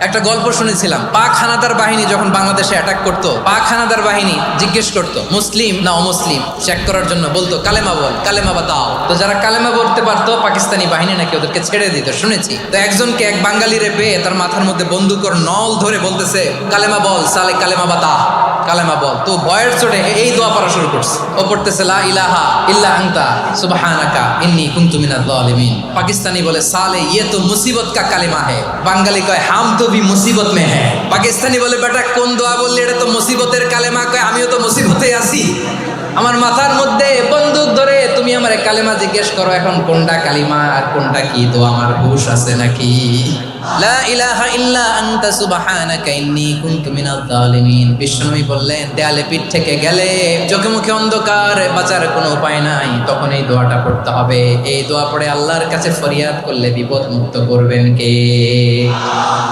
একটা গল্প শুনেছিলাম, পাক হানাদার বাহিনী যখন বাংলাদেশে অ্যাটাক করতো, পাক হানাদার বাহিনী জিজ্ঞেস করতো মুসলিম না অমুসলিম চেক করার জন্য, বলতো কালেমা বল, কালেমা বাতাও। তো যারা কালেমা বলতে পারতো পাকিস্তানি বাহিনী নাকি ওদেরকে ছেড়ে দিত, শুনেছি। তো একজনকে এক বাঙালিরে পেয়ে তার মাথার মধ্যে বন্দুকর নল ধরে বলতেছে কালেমা বল সালে, কালেমা বাতা, কালেমা বল। তো ভয়ের চোটে এই দোয়া পড়া শুরু করছে। ও পড়তেছে লা ইলাহা ইল্লা আনতা সুবহানাকা ইন্নী কুনতু মিনাজ জালিমিন। পাকিস্তানি বলে সালে ইয়ে তো মুসিবত কা কালেমা হে। বাঙালি কয় হাম তো ভি মুসিবত মে হ্যাঁ। পাকিস্তানি বলে বেটা কোন দোয়া বললি, এটা তো মুসিবতের কালেমা। কয় আমিও তো মুসিবতে আছি, আমার মাথার মধ্যে বন্দুক ধরে তুমি আমার কালেমা জিজ্ঞেস করো, এখন কোনটা কালিমা আর কোনটা কি, তো আমার হুশ আছে নাকি? লা ইলাহা ইল্লা আনতা সুবহানাকা ইন্নী কুনতু মিনাজ জালিমিন। বিশ্বনবী বললেন দেয়ালে পিঠ থেকে গেলে, চোখে মুখে অন্ধকার, বাঁচার কোনো উপায় নাই, তখন এই দোয়াটা পড়তে হবে। এই দোয়া পড়ে আল্লাহর কাছে ফরিয়াদ করলে বিপদ মুক্ত করবেন কে?